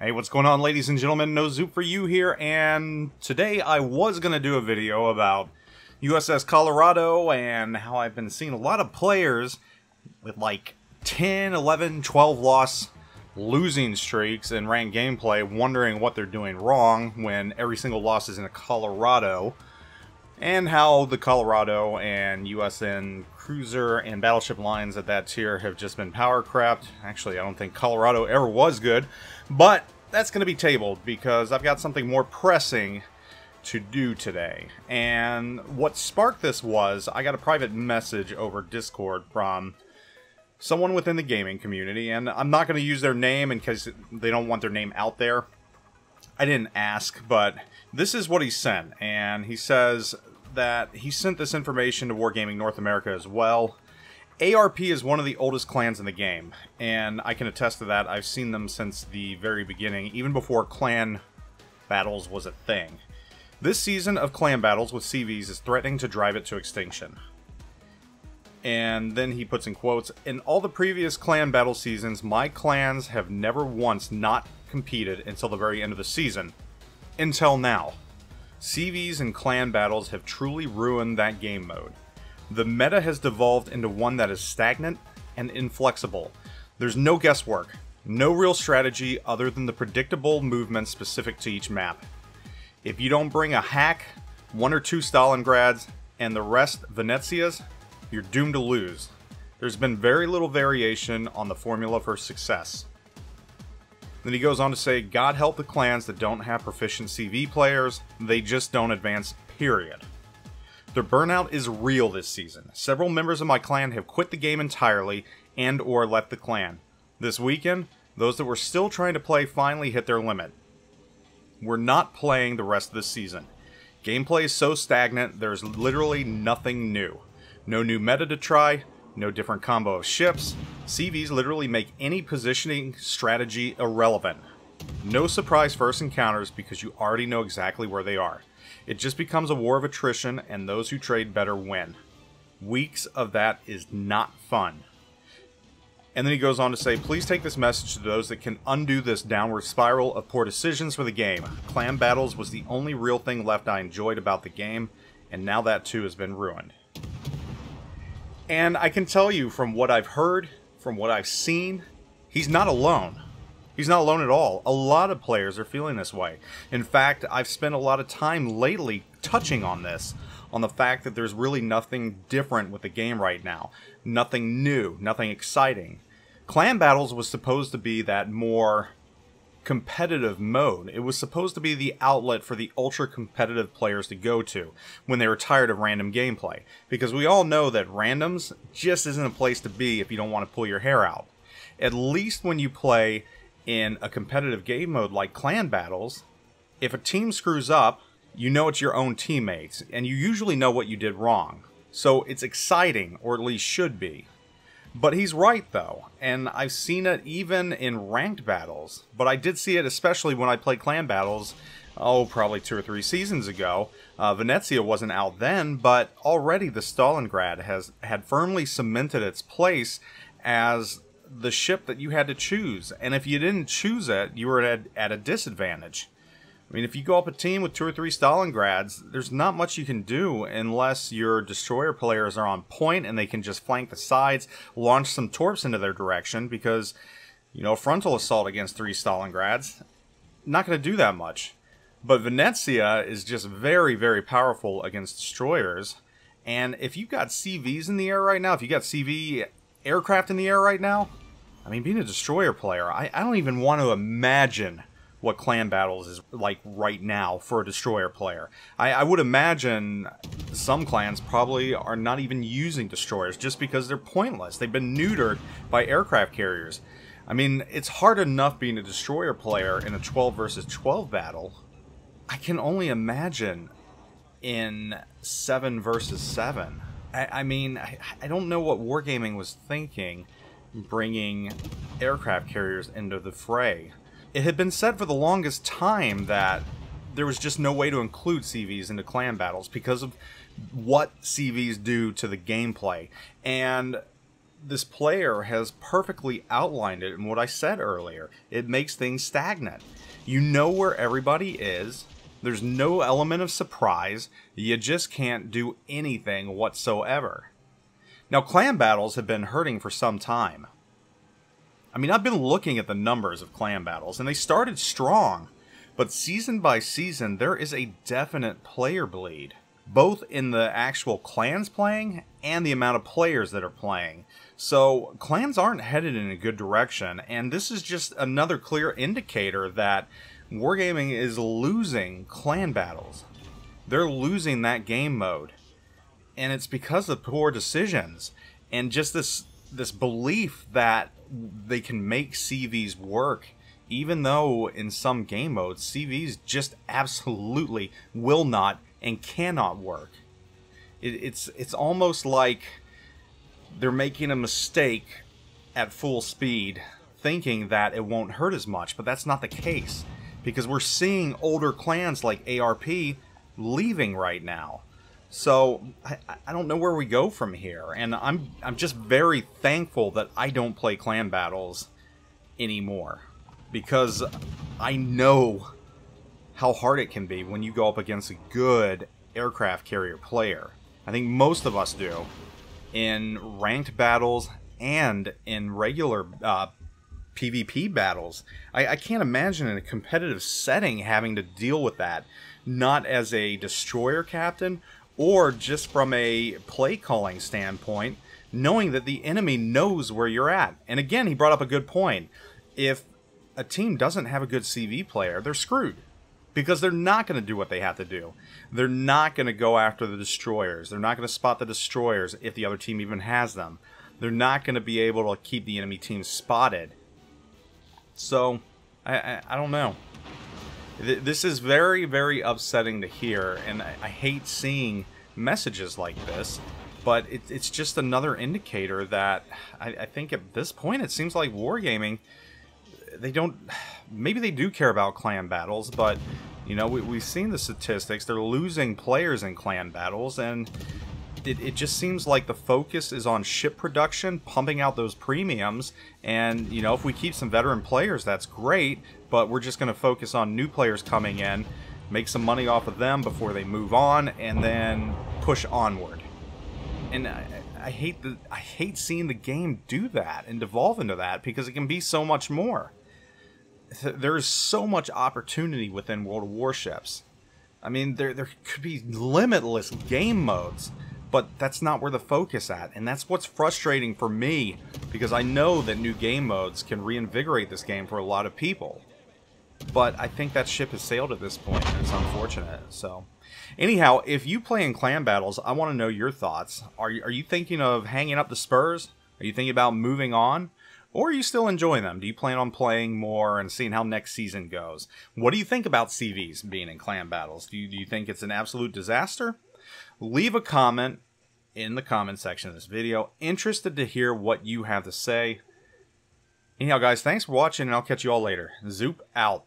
Hey, what's going on, ladies and gentlemen? NoZoupForYou here, and today I was going to do a video about USS Colorado and how I've been seeing a lot of players with like 10, 11, 12 loss losing streaks in ranked gameplay, wondering what they're doing wrong when every single loss is in a Colorado, and how the Colorado and USN cruiser and battleship lines at that tier have just been power crapped. Actually, I don't think Colorado ever was good, but that's going to be tabled because I've got something more pressing to do today. And what sparked this was, I got a private message over Discord from someone within the gaming community, and I'm not going to use their name in case they don't want their name out there. I didn't ask, but this is what he sent, and he says that he sent this information to Wargaming North America as well. ARP is one of the oldest clans in the game, and I can attest to that. I've seen them since the very beginning, even before clan battles was a thing. This season of clan battles with CVs is threatening to drive it to extinction. And then he puts in quotes, "In all the previous clan battle seasons, my clans have never once not competed until the very end of the season. Until now. CVs and clan battles have truly ruined that game mode. The meta has devolved into one that is stagnant and inflexible. There's no guesswork, no real strategy other than the predictable movements specific to each map. If you don't bring a hack, 1 or 2 Stalingrads, and the rest Venezias, you're doomed to lose. There's been very little variation on the formula for success." Then he goes on to say, "God help the clans that don't have proficient CV players, they just don't advance, period. The burnout is real this season. Several members of my clan have quit the game entirely and or left the clan. This weekend, those that were still trying to play finally hit their limit. We're not playing the rest of the season. Gameplay is so stagnant, there's literally nothing new. No new meta to try, no different combo of ships. CVs literally make any positioning strategy irrelevant. No surprise first encounters because you already know exactly where they are. It just becomes a war of attrition, and those who trade better win. Weeks of that is not fun." And then he goes on to say, "Please take this message to those that can undo this downward spiral of poor decisions for the game. Clan battles was the only real thing left I enjoyed about the game, and now that too has been ruined." And I can tell you from what I've heard, from what I've seen, he's not alone. He's not alone at all. A lot of players are feeling this way. In fact, I've spent a lot of time lately touching on this, on the fact that there's really nothing different with the game right now. Nothing new, nothing exciting. Clan battles was supposed to be that more competitive mode. It was supposed to be the outlet for the ultra competitive players to go to when they were tired of random gameplay. Because we all know that randoms just isn't a place to be if you don't want to pull your hair out. At least when you play in a competitive game mode like clan battles, if a team screws up, you know it's your own teammates, and you usually know what you did wrong. So it's exciting, or at least should be. But he's right, though, and I've seen it even in ranked battles. But I did see it especially when I played clan battles, probably 2 or 3 seasons ago. Venezia wasn't out then, but already the Stalingrad had firmly cemented its place as the ship that you had to choose. And if you didn't choose it, you were at a disadvantage. I mean, if you go up a team with 2 or 3 Stalingrads, there's not much you can do unless your destroyer players are on point and they can just flank the sides, launch some torps into their direction, because, you know, frontal assault against 3 Stalingrads, not going to do that much. But Venezia is just very, very powerful against destroyers, and if you've got CVs in the air right now, if you got CV aircraft in the air right now, I mean, being a destroyer player, I don't even want to imagine what clan battles is like right now for a destroyer player. I would imagine some clans probably are not even using destroyers just because they're pointless. They've been neutered by aircraft carriers. I mean, it's hard enough being a destroyer player in a 12 versus 12 battle. I can only imagine in 7 versus 7. I mean, I don't know what Wargaming was thinking bringing aircraft carriers into the fray. It had been said for the longest time that there was just no way to include CVs into clan battles because of what CVs do to the gameplay. And this player has perfectly outlined it in what I said earlier. It makes things stagnant. You know where everybody is. There's no element of surprise. You just can't do anything whatsoever. Now, clan battles have been hurting for some time. I mean, I've been looking at the numbers of clan battles, and they started strong. But season by season, there is a definite player bleed. Both in the actual clans playing and the amount of players that are playing. So clans aren't headed in a good direction, and this is just another clear indicator that Wargaming is losing clan battles. They're losing that game mode. And it's because of poor decisions and just this belief that they can make CVs work, even though in some game modes CVs just absolutely will not and cannot work. It's almost like they're making a mistake at full speed, thinking that it won't hurt as much, but that's not the case, because we're seeing older clans like ARP leaving right now. So I don't know where we go from here, and I'm just very thankful that I don't play clan battles anymore, because I know how hard it can be when you go up against a good aircraft carrier player. I think most of us do in ranked battles and in regular PvP battles. I can't imagine in a competitive setting having to deal with that, not as a destroyer captain or just from a play calling standpoint, knowing that the enemy knows where you're at. And again, he brought up a good point. If a team doesn't have a good CV player, they're screwed. Because they're not going to do what they have to do. They're not going to go after the destroyers. They're not going to spot the destroyers if the other team even has them. They're not going to be able to keep the enemy team spotted. So, I don't know. This is very, very upsetting to hear, and I hate seeing messages like this. But it's just another indicator that I think at this point it seems like Wargaming, they don't, maybe they do care about clan battles, but you know, we've seen the statistics. They're losing players in clan battles, and it just seems like the focus is on ship production, pumping out those premiums, and you know, if we keep some veteran players, that's great, but we're just going to focus on new players coming in, make some money off of them before they move on, and then push onward. And I hate seeing the game do that and devolve into that, because it can be so much more. There's so much opportunity within World of Warships. I mean, there could be limitless game modes, but that's not where the focus at, and that's what's frustrating for me, because I know that new game modes can reinvigorate this game for a lot of people. But I think that ship has sailed at this point, and it's unfortunate. So, anyhow, if you play in clan battles, I want to know your thoughts. Are you thinking of hanging up the spurs? Are you thinking about moving on? Or are you still enjoying them? Do you plan on playing more and seeing how next season goes? What do you think about CVs being in clan battles? Do you think it's an absolute disaster? Leave a comment in the comment section of this video. Interested to hear what you have to say. Anyhow, guys, thanks for watching, and I'll catch you all later. Zoop out.